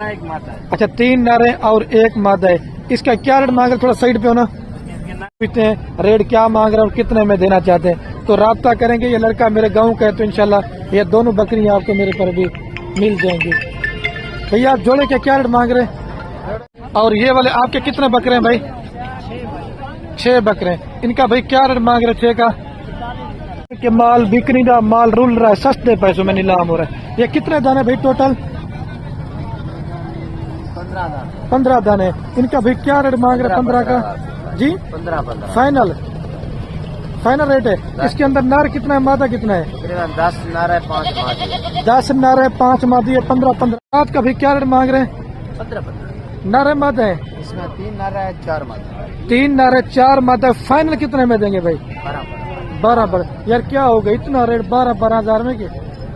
एक मादा है। अच्छा 3 नर है और 1 मादा है। इसका क्या रेट मांग रहे, थोड़ा साइड पे होना, पूछते हैं रेट क्या मांग रहे हैं और कितने में देना चाहते हैं। तो राब्ता करेंगे। ये लड़का मेरे गांव का है तो इंशाल्लाह ये दोनों बकरियां आपको मेरे पर भी मिल जाएंगी। भैया आप जोड़े के क्या रेट मांग रहे हैं और ये वाले आपके कितने बकरे हैं भाई? 6 बकरे हैं। इनका भाई क्या रेट मांग रहे थे का कि माल बिकनी का माल रुल रहा है, सस्ते पैसों में नीलाम हो रहा है। ये कितने दाने भाई टोटल? 15 दाने। इनका भाई क्या रेट मांग रहे? 15 का जी 15 फाइनल रेट है। इसके अंदर नर कितना है, मादा कितना है? 10 नर है 5 मादी। 10 नर है 5 मादी है। 15 रात का भी क्या रेट मांग रहे हैं? 15 नर है मादा है? इसमें 3 नर है 4 मादी। 3 नर है 4 मादा। फाइनल कितने में देंगे भाई? 12 यार क्या होगा इतना रेट 12 हजार में की?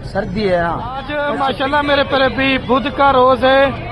सर्दी है। आज माशाल्लाह मेरे पर भी बुध का रोज है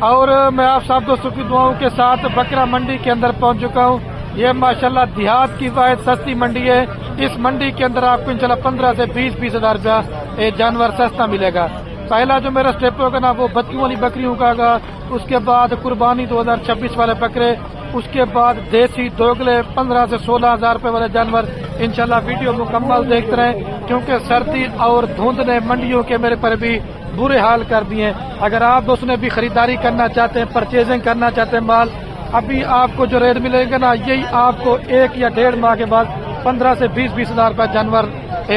और मैं आप सब दोस्तों की दुआओं के साथ बकरा मंडी के अंदर पहुंच चुका हूं। ये माशाल्लाह देहात की वाहिद सस्ती मंडी है। इस मंडी के अंदर आपको इंशाल्लाह 15 से 20 हजार रुपया ये जानवर सस्ता मिलेगा। पहला जो मेरा स्टेप होगा ना वो बच्चों वाली बकरियों का होगा, उसके बाद कुर्बानी 2026 वाले बकरे, उसके बाद देसी दोगले 15 से 16 हजार रुपए वाले जानवर। इंशाल्लाह वीडियो मुकम्मल देखते रहें क्योंकि सर्दी और धुंध ने मंडियों के मेरे पर भी बुरे हाल कर दिए हैं। अगर आप दोस्तों ने भी खरीदारी करना चाहते हैं, परचेजिंग करना चाहते हैं माल, अभी आपको जो रेट मिलेगा ना यही आपको 1 या 1.5 माह के बाद 15 से 20 हजार रुपया जानवर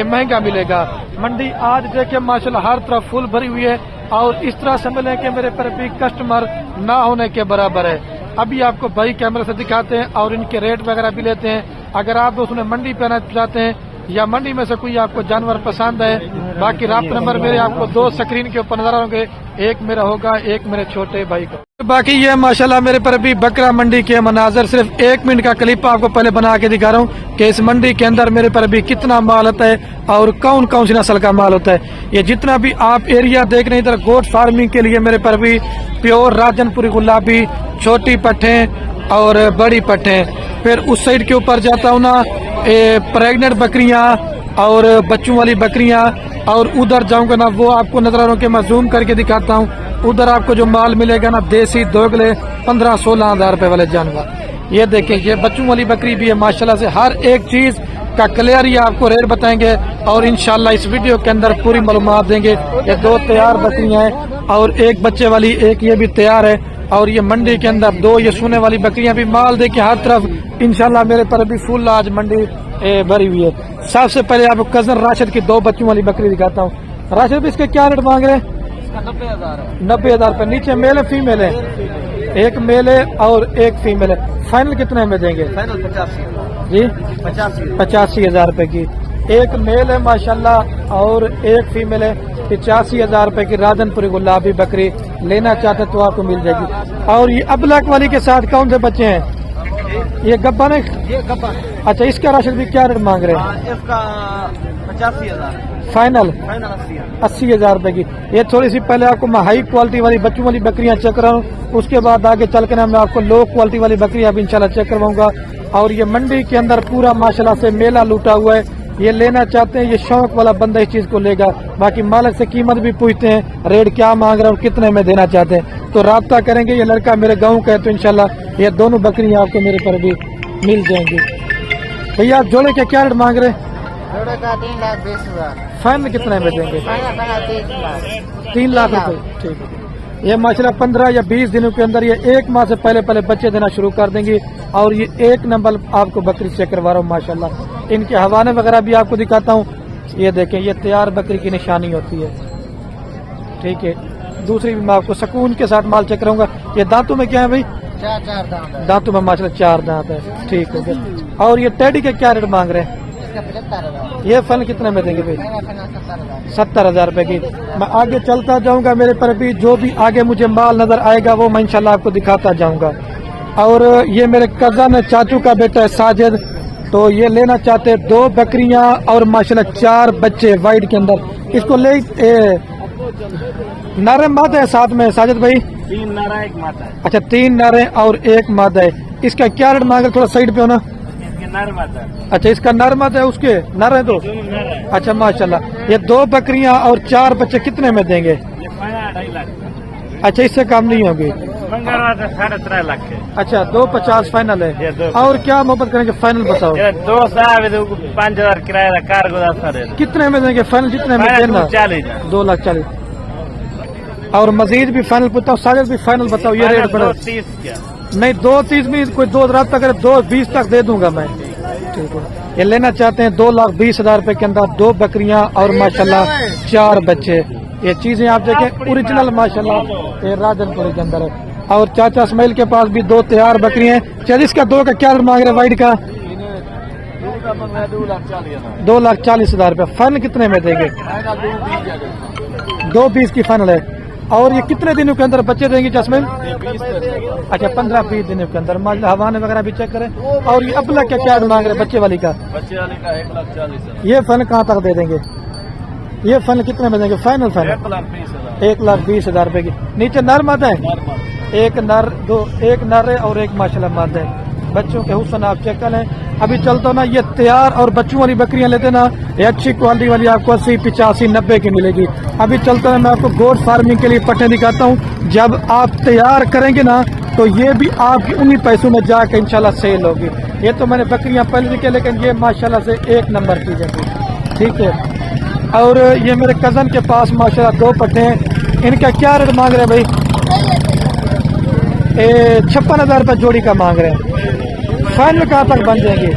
महंगा मिलेगा। मंडी आज देखिए माशाल्लाह हर तरफ फुल भरी हुई है और इस तरह से मिले कि मेरे पर भी कस्टमर ना होने के बराबर है। अभी आपको भाई कैमरे से दिखाते हैं और इनके रेट वगैरह भी लेते हैं। अगर आप दोस्तों ने मंडी पे आना चाहते हैं या मंडी में से कोई आपको जानवर पसंद है, बाकी राब्ता नंबर मेरे आपको 2 स्क्रीन के ऊपर नजर होंगे, एक मेरा होगा एक मेरे छोटे भाई का। बाकी ये माशाल्लाह मेरे पर भी बकरा मंडी के मनाजर सिर्फ 1 मिनट का क्लिप आपको पहले बना के दिखा रहा हूँ कि इस मंडी के अंदर मेरे पर भी कितना माल होता है और कौन कौन सी नस्ल का माल होता है। ये जितना भी आप एरिया देख रहे हैं इधर गोट फार्मिंग के लिए मेरे पर भी प्योर राजनपुरी गुलाबी, छोटी पट्टें और बड़ी पट्टें। फिर उस साइड के ऊपर जाता हूँ ना प्रेग्नेंट बकरियां और बच्चों वाली बकरियां, और उधर जाऊंगा ना वो आपको नजर आ रहा हूँ कि मैं जूम करके दिखाता हूँ। उधर आपको जो माल मिलेगा ना देसी दोगले 15-16 हजार रुपए वाले जानवर। ये देखें ये बच्चों वाली बकरी भी है माशाल्लाह से। हर एक चीज का क्लियर ही आपको रेट बताएंगे और इंशाल्लाह इस वीडियो के अंदर पूरी मालूमात देंगे। ये 2 तैयार बकरियां हैं और 1 बच्चे वाली, एक ये भी तैयार है। और ये मंडी के अंदर 2 ये सोने वाली बकरियां भी माल देखे हर तरफ इंशाल्लाह मेरे पर भी फुल आज मंडी भरी हुई है। सबसे पहले आपको कजन राशिद की 2 बच्चों वाली बकरी दिखाता हूँ। राशिद इसके क्या रेट मांग रहे हैं? 90 हजार रुपए। नीचे मेल है फीमेल है? 1 मेल है और 1 फीमेल है। फाइनल कितने में देंगे? फाइनल 85 जी 85 हजार रुपए की। 1 मेल है माशाल्लाह और 1 फीमेल है। 85 हजार रुपए की राजनपुरी गुलाबी बकरी लेना चाहते तो आपको मिल जाएगी। और ये अबलक वाली के साथ कौन से बच्चे हैं? ये गब्बन है? ये गब्बन। अच्छा इसका राशिद भी क्या रेट मांग रहे हैं? इसका 85 हजार। फाइनल 80 हजार रुपए की। ये थोड़ी सी पहले आपको मैं हाई क्वालिटी वाली बच्चों वाली बकरियां चेक रहा हूँ, उसके बाद आगे चल के ना मैं आपको लो क्वालिटी वाली बकरियां भी इंशाल्लाह चेक करवाऊंगा। और ये मंडी के अंदर पूरा माशाल्लाह से मेला लूटा हुआ है। ये लेना चाहते हैं ये शौक वाला बंदा इस चीज को लेगा। बाकी मालिक से कीमत भी पूछते हैं रेट क्या मांग रहे हैं और कितने में देना चाहते हैं। तो राब्ता करेंगे। ये लड़का मेरे गाँव का है तो इंशाल्लाह ये दोनों बकरियां आपको मेरे पर भी मिल जाएंगी। भैया आप जोड़े के क्या रेट मांग रहे हैं? जोड़े का 3,20,000। फाइनल कितने में देंगे? 3 लाख रुपए। ठीक है। ये माशाल्लाह 15 या 20 दिनों के अंदर ये 1 माह से पहले बच्चे देना शुरू कर देंगे। और ये 1 नंबर आपको बकरी चेक करवा रहा हूँ माशाल्लाह। इनके हवाने वगैरह भी आपको दिखाता हूँ। ये देखें ये तैयार बकरी की निशानी होती है। ठीक है। दूसरी भी मैं आपको सुकून के साथ माल चेक करूंगा। ये दांतों में क्या है भाई? 4 दांत है। दांतों में माशाल्लाह 4 दांत है। ठीक हो गया। और ये टेडी के क्या रेट मांग रहे हैं? इसका 75 हजार। ये फल कितने में देंगे भाई? 70 हजार रुपए की। मैं आगे चलता जाऊंगा मेरे पर भी जो भी आगे मुझे माल नजर आएगा वो मैं इंशाल्लाह आपको दिखाता जाऊंगा। और ये मेरे कजन चाचू का बेटा है साजिद, तो ये लेना चाहते 2 बकरियां और माशाल्लाह 4 बच्चे वाइट के अंदर। इसको ले नर मादा है साथ में साजिद भाई? 3 नर है 1 मादा है। अच्छा 3 नर है और 1 मादा है। इसका क्या रेट मांग रहे? थोड़ा साइड पे होना। नर मादा। अच्छा इसका नर मादा है, उसके नर है 2। अच्छा माशाल्लाह। ये 2 बकरियां और 4 बच्चे कितने में देंगे? ये 2.5 लाख। अच्छा, इससे कम नहीं होगी। मंगलवार 3.5 लाख है। अच्छा, 250 फाइनल ये है। 2 और क्या मोहब्बत करेंगे, फाइनल बताओ। 5,000 किराया कार गुजार है। कितने में देंगे फाइनल, जितने में देना? 40,000। 2,40,000। और मजीद भी फाइनल पूछता हूँ, सागर भी फाइनल बताओ, ये रेट बढ़ा। 230 क्या? नहीं, 230 में कोई 2 रात तक 220 तक दे दूंगा मैं। ठीक है, ये लेना चाहते हैं 2,20,000 रुपए के अंदर 2 बकरियां और माशाल्लाह 4 बच्चे। ये चीजें आप देखें ओरिजिनल माशाल्लाह ये राजनपुरी के अंदर है। और चाचा इस्माइल के पास भी 2 तैयार बकरियां हैं। चल, इसका 2 का क्या मांग रहे वाइड का? 2,40,000 रुपए। फाइनल कितने में देंगे? 2,20 की फाइनल है। और ये कितने दिनों के अंदर बच्चे देंगे चश्मे? अच्छा, 15-20 दिनों के अंदर। हवाने वगैरह भी चेक करें। और ये अपना क्या क्या मांग रहे बच्चे वाली का? 1,40,000। ये फाइनल कहाँ तक दे देंगे? ये फाइनल कितने में देंगे? फाइनल 1,20,000 रुपए की। नीचे नर मादा है? एक नर है और एक माशाल्लाह मादा है। बच्चों के हुस्न आप चेक कर लें। अभी चलता ना, ये तैयार और बच्चों वाली बकरियां लेते ना, ये अच्छी क्वालिटी वाली आपको 80, 85, 90 की मिलेगी। अभी चलता है, मैं आपको गोट फार्मिंग के लिए पट्टे दिखाता हूँ। जब आप तैयार करेंगे ना तो ये भी आपकी उन्हीं पैसों में जाकर इंशाल्लाह सेल होगी। ये तो मैंने बकरियां पहले दिखे, लेकिन ये माशाल्लाह से 1 नंबर की जाएगी। ठीक है। और ये मेरे कजन के पास माशाल्लाह 2 पट्टे हैं। इनका क्या रेट मांग रहे हैं भाई? 56,000 रुपये जोड़ी का मांग रहे हैं। फाइनल कहाँ तक बन जाएंगे?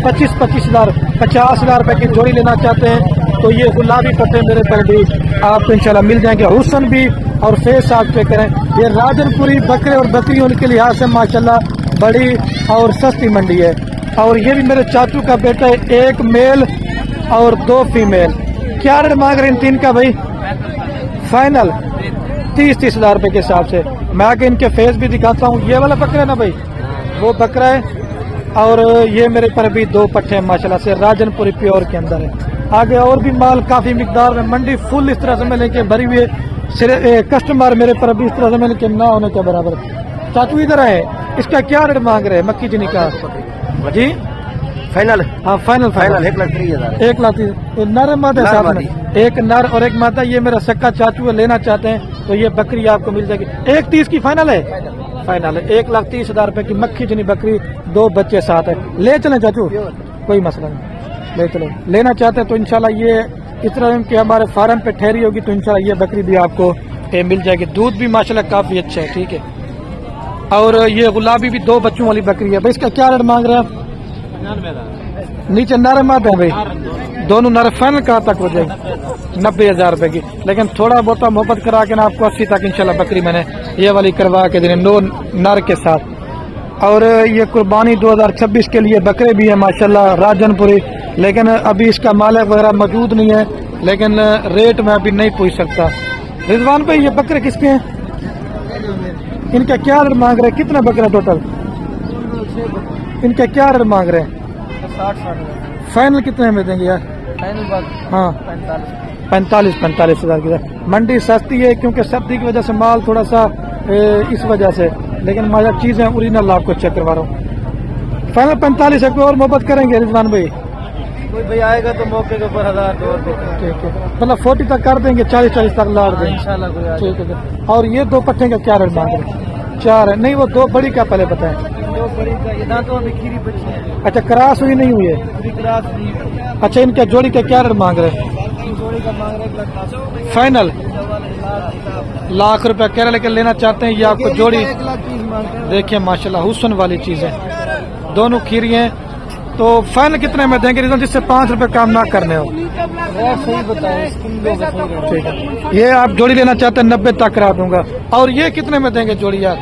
25,000 50,000 रुपए की जोड़ी लेना चाहते हैं तो ये गुलाबी पट्टे मेरे पर भी आपको इंशाल्लाह मिल जाएंगे। हुस्न भी और फेस आप चेक करें। ये राजनपुरी बकरे और बकरियों के लिहाज से माशाल्लाह बड़ी और सस्ती मंडी है। और ये भी मेरे चाचू का बेटा है, 1 मेल और 2 फीमेल। क्या रेट मांग रहे हैं इन 3 का भाई? फाइनल 30,000 रुपए के हिसाब से। मैं आगे इनके फेस भी दिखाता हूँ। ये वाला बकरा है ना भाई, वो बकरा है। और ये मेरे पर भी 2 पट्टे हैं माशाल्लाह से, राजनपुरी प्योर के अंदर है। आगे और भी माल काफी मिकदार में, मंडी फुल इस तरह से मिले के भरी हुई है। कस्टमर मेरे पर भी इस तरह से मिले के ना होने के बराबर। चाचू इधर आए, इसका क्या रेट मांग रहे हैं मक्की चीनी का जी? फाइनल? हाँ, फाइनल 1,30,000। 1,30,000। नर मादा है साथ में, 1 नर और 1 मादा। ये मेरा सक्का चाचू है, लेना चाहते हैं तो ये बकरी आपको मिल जाएगी। 1,30 की फाइनल है। फाइनल है 1,30,000 रुपए की मक्खी चनी बकरी, 2 बच्चे साथ है। ले चलें चाचू, कोई मसला नहीं, ले चलो। लेना चाहते हैं तो इंशाल्लाह ये इस तरह के हमारे फार्म पे ठहरी होगी तो इंशाल्लाह ये बकरी भी आपको मिल जाएगी। दूध भी माशाल्लाह काफी अच्छा है। ठीक है। और ये गुलाबी भी 2 बच्चों वाली बकरी है भाई। इसका क्या रेट मांग रहे हैं आप? नीचे नर मादा है भाई, दोनों नर। फाइनल कहाँ तक हो जाएगी? 90,000 रुपए की। लेकिन थोड़ा बहुत मोहब्बत करा के ना आपको 80 तक इंशाल्लाह बकरी मैंने ये वाली करवा के देने, 9 नर के साथ। और ये कुर्बानी 2026 के लिए बकरे भी है माशाल्लाह राजनपुरी। लेकिन अभी इसका मालिक वगैरह मौजूद नहीं है, लेकिन रेट मैं अभी नहीं पूछ सकता। रिजवान भाई, ये बकरे किसके हैं? इनका क्या रेट मांग रहे हैं? कितना बकरा टोटल? इनका क्या रेट मांग रहे हैं? 60,000। फाइनल कितने में देंगे यार? फाइनल बात? हाँ, 45,000 की। मंडी सस्ती है क्योंकि सर्दी की वजह से माल थोड़ा सा इस वजह से, लेकिन माजा चीजें ओरिजिनल आपको चेक करवा रहा हूँ। फाइनल 45 है। कोई और मोहब्बत करेंगे रिजवान भाई? कोई भाई आएगा तो मौके के ऊपर 1,000 ठीक है, मतलब 40 तक कर देंगे, 40 तक लाड़ देंगे इंशाल्लाह। कोई ठीक है। और ये 2 पट्टे का क्या रेट मांग रहे हैं? 4 है। नहीं, वो 2 बड़ी का पहले बताएं। 2 बड़ी का ये दांतों अभी खीरी बची है। अच्छा, क्रॉस हुई नहीं हुई है? अभी क्लास नहीं। अच्छा, इनका जोड़ी का क्या रेट मांग रहे हैं? जोड़ी का मांग रहे हैं 1,80,000। फाइनल 1,00,000 रुपया कह रहे, लेकिन लेना चाहते हैं ये आपको जोड़ी। 1,30,000 मांगते हैं। देखिए माशाल्लाह हुस्न वाली चीज है, दोनों खीरी हैं। तो फाइनल कितने में देंगे रिजवान, जिससे 5 रुपए काम ना करने हो? सही बताए। ठीक है। ये आप जोड़ी लेना चाहते हैं 90 तक करा दूंगा। और ये कितने में देंगे जोड़ी यार?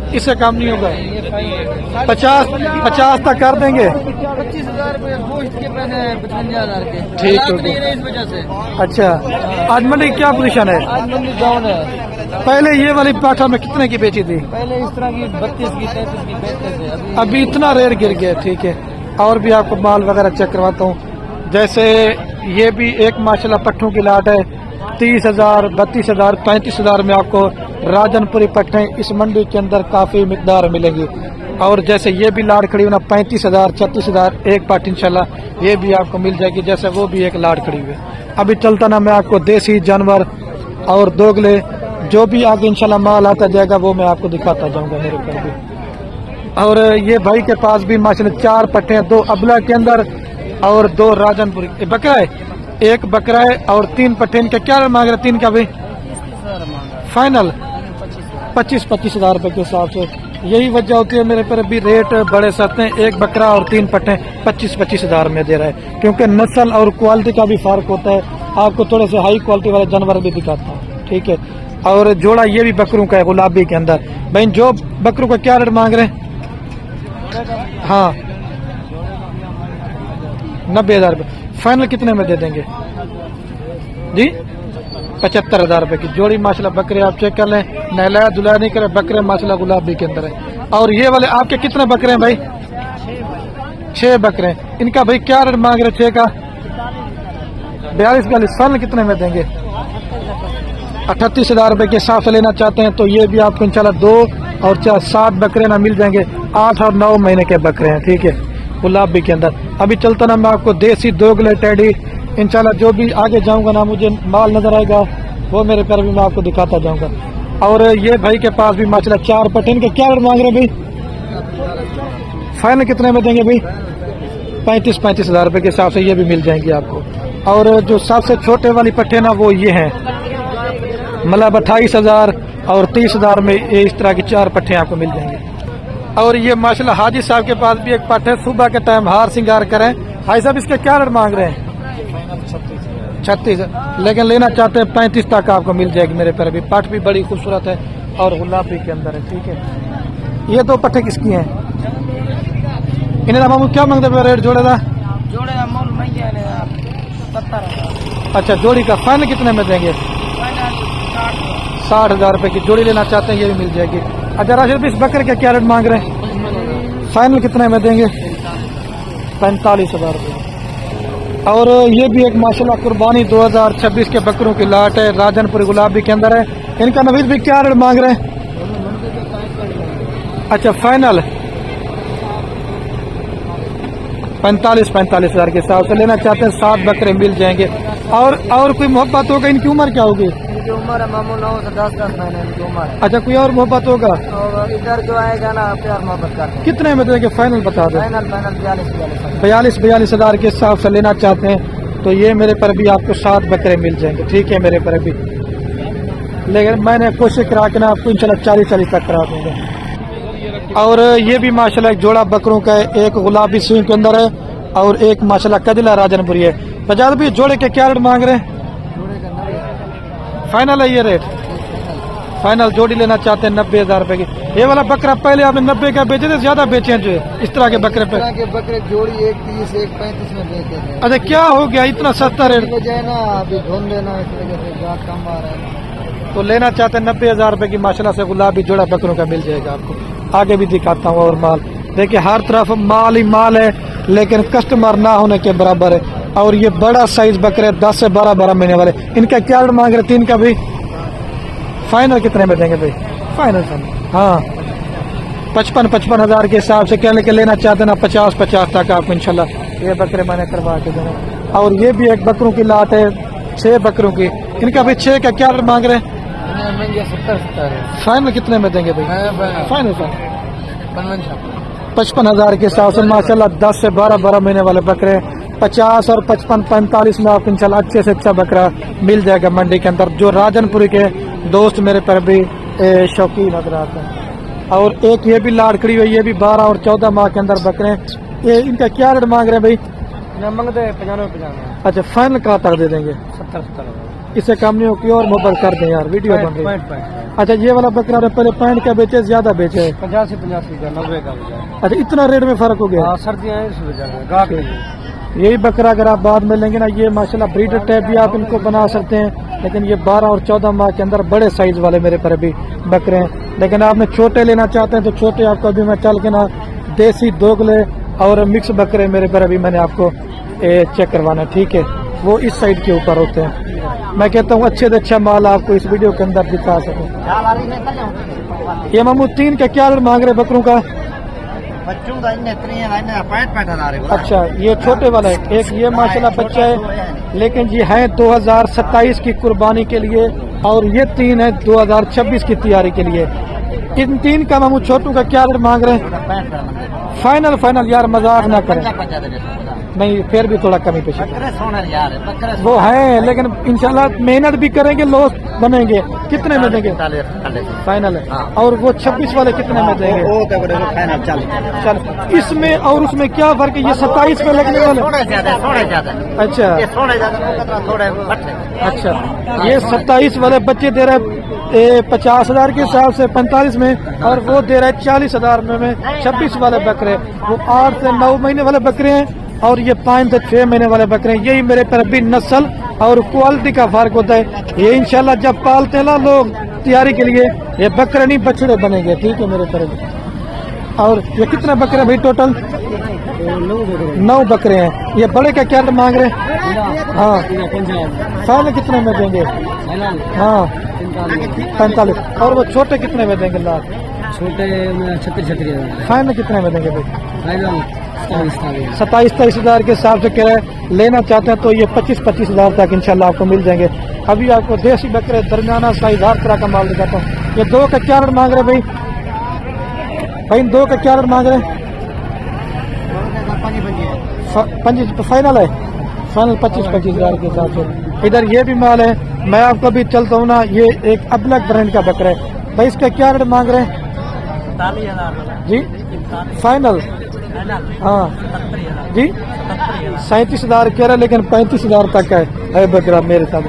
इससे कम नहीं होगा? 50 तक कर देंगे। 25,000 रुपए गोश्त के पैसे 55,000 के। ठीक है। नहीं है इस वजह से। अच्छा, आज मंडी की क्या पोजीशन है? आज मंडी डाउन है। पहले ये वाली पाठा में कितने की बेची थी? पहले इस तरह की 32 की 33 की बेचते थे। अभी इतना रेट गिर गया। ठीक है। और भी आपको माल वगैरह चेक करवाता हूँ। जैसे ये भी एक माशाल्लाह पट्टों की लाट है, 30,000, 32,000, 35,000 में आपको राजनपुरी पट्टे इस मंडी के अंदर काफी मिकदार मिलेंगी। और जैसे ये भी लाड़ खड़ी हुई ना 35,000 36,000 एक पार्ट इंशाल्लाह ये भी आपको मिल जाएगी, जैसे वो भी एक लाड़ खड़ी हुई है। अभी चलता ना मैं आपको देसी जानवर और दोगले जो भी आगे इंशाल्लाह माल आता जाएगा वो मैं आपको दिखाता जाऊंगा मेरे पर भी। और ये भाई के पास भी माशाल्लाह 4 पट्टे हैं, 2 अबला के अंदर और 2 राजनपुरी बकरा है, एक बकरा है और 3 पट्टे। इनका क्या मांग रहे 3 का भाई? फाइनल 25,000 रुपए के हिसाब से। यही वजह होती है मेरे पर भी रेट बड़े सस्ते हैं, एक बकरा और 3 पट्टे 25,000 में दे रहा है, क्योंकि नस्ल और क्वालिटी का भी फर्क होता है। आपको थोड़े से हाई क्वालिटी वाले जानवर भी दिखाता हूँ, ठीक है। और जोड़ा ये भी बकरों का है गुलाबी के अंदर। भाई जो बकरों का क्या रेट मांग रहे हैं? हाँ 90,000 रुपये। फाइनल कितने में दे देंगे जी? 75,000 रुपए की जोड़ी माशाल्लाह बकरे आप चेक कर लें, नहलाया धुलाया नहीं करे बकरे माशाल्लाह गुलाबी के अंदर है। और ये वाले आपके कितने बकरे हैं भाई? 6 बकरे हैं। इनका भाई क्या रेट मांग रहे 6 का? 42 फाइनल कितने में देंगे? 38,000 रुपए के हिसाब से लेना चाहते हैं तो ये भी आपको इंशाल्लाह 2 और 4 7 बकरे ना मिल जाएंगे, 8 और 9 महीने के बकरे हैं, ठीक है, गुलाबी के अंदर। अभी चलता ना मैं आपको देसी दोगले टेडी इंशाल्लाह जो भी आगे जाऊंगा ना मुझे माल नजर आएगा वो मेरे पर भी मैं आपको दिखाता जाऊंगा। और ये भाई के पास भी माशाल्लाह 4 पट्टे। इनके क्या रेट मांग रहे हैं भाई? फाइनल कितने में देंगे भाई? 35,000 रुपए के हिसाब से ये भी मिल जाएंगे आपको। और जो सबसे छोटे वाली पट्टे ना वो ये हैं, मतलब 28,000 और 30,000 में ये इस तरह की 4 पट्टे आपको मिल जाएंगे। और ये माशाल्लाह हाजी साहब के पास भी एक पट्टे सुबह के टाइम हार श्रृंगार करें। हाजी साहब इसके क्या रेट मांग रहे हैं? 36, लेकिन लेना चाहते हैं 35 तक आपको मिल जाएगी मेरे पर भी। पट भी बड़ी खूबसूरत है और गुलाबी के अंदर है, ठीक है। ये 2 पट्टे किसकी हैं? इन्हें मामू क्या मांगते हैं रेट जोड़े का? जोड़े का मोल महंगे है 70,000। अच्छा जोड़ी का फाइनल कितने में देंगे? 60,000 रुपए की जोड़ी लेना चाहते हैं ये भी मिल जाएगी। अच्छा राशिद इस बकरे का क्या रेट मांग रहे हैं? फाइनल कितने में देंगे? 45,000 रुपये। और ये भी एक माशाल्लाह कुर्बानी 2026 के बकरों की लाट है, राजनपुरी गुलाबी के अंदर है। इनका नवीद भी क्या रेट मांग रहे हैं? अच्छा फाइनल 45,000 के हिसाब से लेना चाहते हैं, 7 बकरे मिल जाएंगे। और कोई मोहब्बत होगा? इनकी उम्र क्या होगी? इनकी उम्र है मामू 9 से 10 महीने की उम्र है। अच्छा कोई और मोहब्बत होगा? और इधर जो आएगा ना प्यार मोहब्बत करते हैं। कितने में देंगे फाइनल बता दो? फाइनल 42,000 के हिसाब से लेना चाहते हैं तो ये मेरे पर भी आपको 7 बकरे मिल जाएंगे, ठीक है मेरे पर भी। लेकिन मैंने कोशिश करा के ना आपको इंशाल्लाह 40 तक करा दूंगा। और ये भी माशाल्लाह एक जोड़ा बकरों का है, एक गुलाबी सूई के अंदर है और एक माशाल्लाह कदिला राजनपुरी है। बजाज भी जोड़े के क्या रेट मांग रहे हैं? फाइनल है ये रेट? फाइनल जोड़ी लेना चाहते हैं 90,000 रुपए की। ये वाला बकरा पहले आपने 90 का बेचे थे, ज्यादा बेचे हैं जो इस तरह के बकरे पे? बकरे जोड़ी 130 135 में बेचते थे। अच्छा क्या हो गया इतना सस्ता रेट? ना अभी ढूंढ लेना इस वजह से बहुत कम आ रहा है। तो लेना चाहते हैं 90,000 रुपए की माशाल्लाह से गुलाबी जोड़ा बकरों का मिल जाएगा आपको। आगे भी दिखाता हूँ और माल देखिए हर तरफ माल ही माल है, लेकिन कस्टमर ना होने के बराबर है। और ये बड़ा साइज बकरे 10 से 12 महीने वाले, इनका क्या रेट मांग रहे? 3 का भी फाइनल कितने में देंगे भाई? फाइनल हाँ 55,000 के हिसाब से कहने के लेना चाहते ना 50 तक आपको इंशाल्लाह ये बकरे मैंने करवा के देना। और ये भी एक बकरों की लाट है, 6 बकरों की। इनका भी 6 का क्या रेट मांग रहे हैं? 70 फाइनल कितने में देंगे भाई? फाइनल 55,000 के हिसाब से माशाल्लाह 10 से 12 महीने वाले बकरे 50 और 55 45 में आपको इंशाल्लाह अच्छे से अच्छा बकरा मिल जाएगा मंडी के अंदर। जो राजनपुरी के दोस्त मेरे पर भी शौकीन नजर आते हैं। और एक ये भी लाड़कड़ी हुई, ये भी 12 और 14 माह के अंदर बकरे। ये इनका क्या रेट मांग रहे हैं भाई? मांगते हैं 95। अच्छा फाइनल कहाँ तक दे देंगे? 70। इससे कम नहीं हो की और मोबाइल कर दें यार, वीडियो बन रही। अच्छा ये वाला बकरा पहले पैंट का बेचे ज्यादा बेचे? 50 से 85 का 90 का। अच्छा इतना रेट में फर्क हो गया? सर्दियाँ इस वजह से। यही बकरा अगर आप बाद में लेंगे ना, ये माशाल्लाह ब्रीडर टाइप भी आप इनको बना सकते हैं, लेकिन ये 12 और 14 माह के अंदर बड़े साइज वाले मेरे पर भी बकरे हैं। लेकिन आपने छोटे लेना चाहते हैं तो छोटे आपको अभी मैं चल के ना देसी दोगले और मिक्स बकरे मेरे पर अभी मैंने आपको चेक करवाना, ठीक है, वो इस साइड के ऊपर होते हैं। मैं कहता हूँ अच्छे से अच्छा माल आपको इस वीडियो के अंदर दिखा सकूँ। ये मामू 3 का क्या रेट मांग रहे बकरों का? बच्चों का इन्हें 65 अच्छा, ये छोटे वाला है। एक ये माशाल्लाह बच्चा है, लेकिन ये है 2027 की कुर्बानी के लिए, और ये 3 है 2026 की तैयारी के लिए। इन 3 का मामू छोटू का क्या रेट मांग रहे हैं? फाइनल फाइनल यार, मजाक ना करें। नहीं, फिर भी थोड़ा कमी पेश वो है, लेकिन इंशाल्लाह मेहनत भी करेंगे, लॉस बनेंगे। कितने में देंगे? फाइनल है। और वो 26 वाले कितने में देंगे? चल, इसमें और उसमें क्या फर्क है? ये 27 में लगने वाले। अच्छा अच्छा, ये 27 वाले बच्चे दे रहे 50,000 के हिसाब से 45 में, और वो दे रहे 40,000 में 26 वाले बकरे। वो 8 से 9 महीने वाले बकरे हैं, और ये 5 से 6 महीने वाले बकरे हैं। यही मेरे पर भी नस्ल और क्वालिटी का फर्क होता है। ये इंशाल्लाह जब पालते हैं ना लोग तैयारी के लिए, ये बकरे नहीं बछड़े बनेंगे। ठीक है मेरे पर। और ये कितने बकरे भाई टोटल? 9 बकरे हैं। ये बड़े का क्या मांग रहे हैं? हाँ, फाइनल कितने में देंगे? हाँ 45। और वो छोटे कितने में देंगे? लाख छोटे 36,000। फाइनल कितने में देंगे भाई? फाइनल 27-23 हजार के हिसाब से कह रहे लेना चाहते हैं तो ये 25-25 हजार तक इंशाल्लाह आपको मिल जाएंगे। अभी आपको देसी बकरे दरमियाना साइज हर तरह का माल दिखाता हूँ। ये 2 का क्या रेट मांग रहे भाई? भाई 2 का क्या रेट मांग रहे? फाइनल है। फाइनल 25-25 हजार के हिसाब से। इधर ये भी माल है। मैं आपको भी चलता हूँ ना, ये एक अबलग ब्रांड का बकरा है भाई। इसका क्या रेट मांग रहे हैं? 43,000 जी फाइनल। हाँ जी 37,000 कह रहा है, लेकिन 35,000 तक है बकरा मेरे साथ।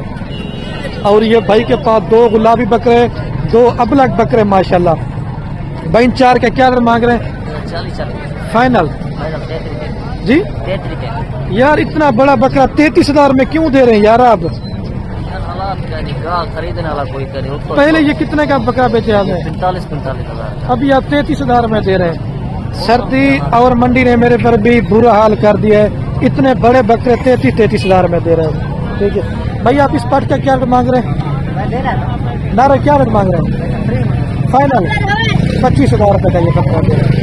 और ये भाई के पास 2 गुलाबी बकरे, 2 अबलग बकरे माशाल्लाह। भाई 4 का क्या रेट मांग रहे हैं? 40 फाइनल जी। 33 यार इतना बड़ा बकरा 33,000 में क्यों दे रहे हैं यार आप? खरीदने वाला कोई करे। पहले ये कितने का बकरा बेचे आपने? 45-45,000। अभी आप 33,000 में दे रहे हैं। सर्दी और मंडी ने मेरे पर भी बुरा हाल कर दिया है। इतने बड़े बकरे 33,000 में दे रहे हैं। ठीक है भाई, आप इस पट का क्या रेट मांग रहे हैं? नारा क्या रेट मांग रहे हैं? फाइनल 25,000 रुपये का ये बकरा दे रहे हैं।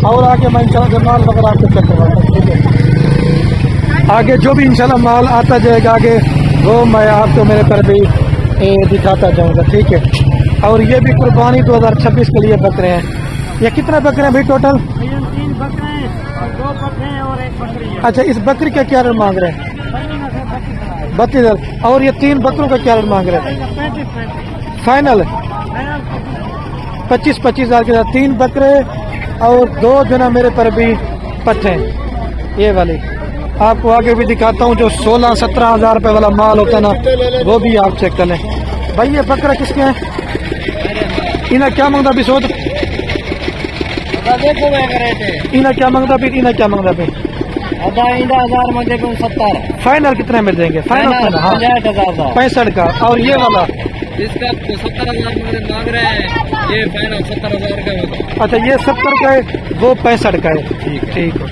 और आगे मैं इंशाल्लाह माल वगैरह आपको चेक करवाता हूँ। ठीक है, आगे जो भी इंशाल्लाह माल आता जाएगा आगे, वो मैं आपको मेरे पर भी दिखाता जाऊंगा। ठीक है, और ये भी कुर्बानी 2026 के लिए बकरे हैं। ये कितने बकरे हैं भाई टोटल? 3 बकरे हैं और 2 बकरे हैं और 1 बकरी है। अच्छा, इस बकरी का क्या रेट मांग रहे हैं? 32,000। और ये 3 बकरों का क्या रेट मांग रहे हैं? 35 फाइनल 25-25 हजार के साथ 3 बकरे और 2 जो ना मेरे पर भी पट्टे। ये वाली आपको आगे भी दिखाता हूँ। जो 16-17 हजार रुपये वाला माल होता है ना, वो भी आप चेक कर लें। भाई ये बकरा किसके हैं? इन्हें क्या मांगता भी सोच? इन्हें क्या मांगता भी? इन्हें क्या मांगता भी? 10,000 में देखो 70। फाइनल कितने में देंगे? फाइनल हाँ 65 का। और ये वाला इसका 70,000 मांग रहे हैं। ये फाइनल 70,000 का होगा। अच्छा, ये 70 का है, वो 65 का है। ठीक है।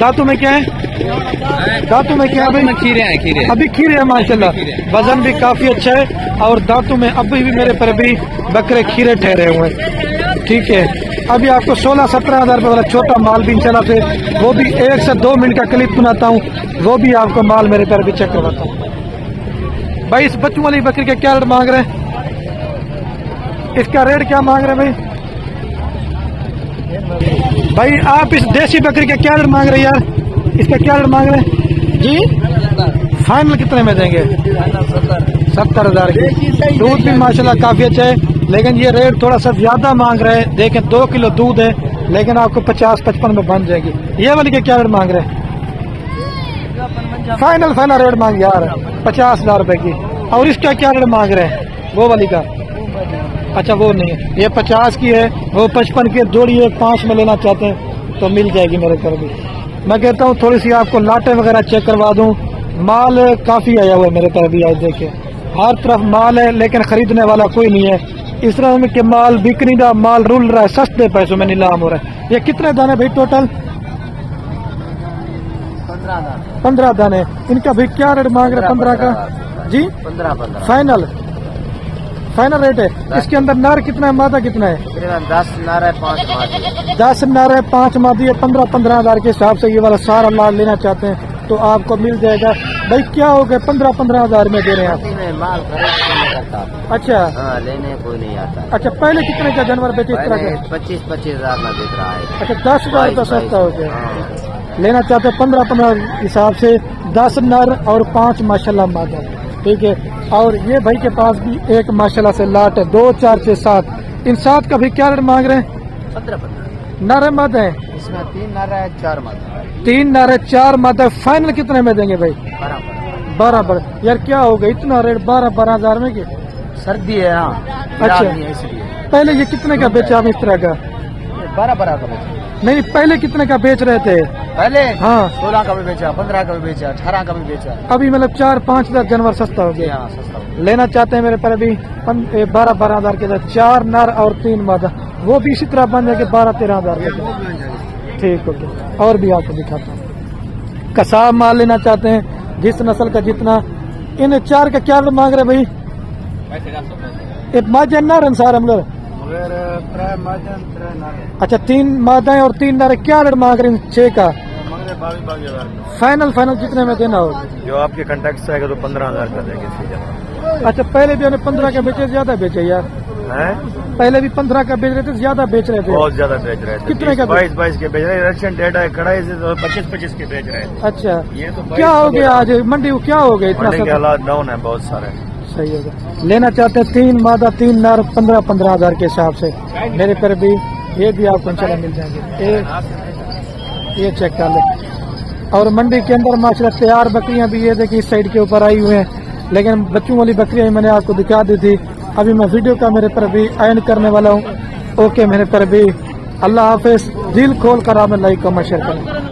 दांतों में क्या है? दांतों में क्या है? खीरे हैं। खीरे अभी खीरे है माशाल्लाह। वजन भी काफी अच्छा है, और दांतों में अभी भी मेरे पर भी बकरे खीरे ठहरे हुए हैं। ठीक है, अभी आपको 16-17 हजार रुपये वाला छोटा माल भी इंशाल्लाह से, वो भी 1 से 2 मिनट का क्लिप बनाता हूँ, वो भी आपको माल मेरे पर भी चेक करवाता हूँ। भाई इस बच्चों वाली बकरी का क्या रेट मांग रहे हैं? इसका रेट क्या मांग रहे हैं भाई? आप इस देसी बकरी का क्या रेट मांग रहे हैं यार? इसका क्या रेट मांग रहे हैं जी? फाइनल कितने में देंगे? 70,000 की। दूध भी माशाल्लाह काफी अच्छा है, लेकिन ये रेट थोड़ा सा ज्यादा मांग रहे हैं। देखें 2 किलो दूध है, लेकिन आपको 50-55 में बन जाएगी। ये वाली के क्या रेट मांग रहे हैं? फाइनल रेट मांग यार 50,000 रुपए की। और इसका क्या रेट मांग रहे हैं? वो वाली का? अच्छा वो नहीं है, ये 50 की है। वो 55 की जोड़ी है। 5 में लेना चाहते हैं तो मिल जाएगी मेरे घर भी। मैं कहता हूँ थोड़ी सी आपको लाटे वगैरह चेक करवा दूँ। माल काफी आया हुआ है मेरे तरफ भी। आज देखिए हर तरफ माल है, लेकिन खरीदने वाला कोई नहीं है। इस तरह के माल बिक्री का माल रुल रहा है, सस्ते पैसों में नीलाम हो रहा है। ये कितने दाने भाई टोटल? 15 दाने। इनका भाई क्या रेट मांग रहे? 15 का जी? 15 फाइनल रेट है। इसके अंदर नर कितना है, मादा कितना है? तकरीबन 10 नर है 5 मादी। 10 नर है 5 मादी है। 15-15 हजार के हिसाब से ये वाला सारा लाल लेना चाहते हैं तो आपको मिल जाएगा। भाई क्या हो गया 15-15 हजार में दे रहे हैं आप? में माल खरीद नहीं करता। अच्छा हाँ, लेने कोई नहीं आता। अच्छा, पहले कितने का जानवर बेचे इस तरह का? 25-25 हजार में बिक रहा है। अच्छा 10,000 रुपये सस्ता हो गया। हाँ। लेना चाहते हैं 15-15 हिसाब से 10 नर और 5 माशाल्लाह मादा। ठीक है। और ये भाई के पास भी एक माशाल्लाह से लाट है 2, 4, 6, 7। इन 7 का भी क्या रेट मांग रहे हैं? 15-15 नर है मादा है? इसमें 3 नर है 4 मादा। 3 नर है 4 मादा। फाइनल कितने में देंगे भाई? बराबर। यार क्या हो गया इतना रेट 12-12 हजार में की? सर्दी है ना। अच्छा। नहीं है इसलिए। पहले ये कितने का बेचा आप इस तरह का? 12-12 का बेचा। नहीं, पहले कितने का बेच रहे थे? पहले हाँ 16 का भी बेचा, 15 का भी बेचा, 18 का भी बेचा। अभी मतलब 4-5 हजार जानवर सस्ता हो गया। हाँ, सस्ता हो। लेना चाहते हैं मेरे पर अभी 12-12 हजार के अंदर 4 नर और 3 मादा। वो भी इसी तरह बन जाएंगे 12-13 हजार के। ठीक हो गया। और भी आपको दिखाता हूँ। कसाब माल लेना चाहते हैं जिस नस्ल का जितना। इन 4 का क्या मांग रहे भाई? एक माजा नर अंसार हम लोग। अच्छा 3 मादाएं और 3 नर। क्या रेट मांग रहे हैं 6 का? फाइनल कितने में देना होगा? जो आपके कंटेक्ट से आएगा तो 15 हजार का देंगे। अच्छा पहले भी उन्हें 15 का बेचे, ज्यादा बेचे यार। पहले भी 15 का बेच रहे थे, ज्यादा बेच रहे थे। बहुत ज्यादा बेच रहे थे। कितने का? 22 के बेच रहे हैं। इलेक्शन डेटा है कड़ाई से तो 25 के बेच रहे थे। अच्छा ये तो क्या हो गया आज मंडी को? क्या हो गया इतना मंडी के सब? हालात डाउन है बहुत सारे। सही होगा। लेना चाहते हैं 3 मादा 3 नर 15-15 हजार के हिसाब से। मेरे पर भी ये भी आपको इंशाल्लाह मिल जाएंगे। ये चेक कर लो। और मंडी के अंदर माशाल्लाह तैयार बकरियां भी ये देखिए इस साइड के ऊपर आई हुई हैं। लेकिन बच्चों वाली बकरियां मैंने आपको दिखा दी थी। अभी मैं वीडियो का मेरे पर भी एंड करने वाला हूँ। ओके मेरे पर भी अल्लाह हाफिज। दिल खोल कर आप लाइक कमेंट शेयर करें।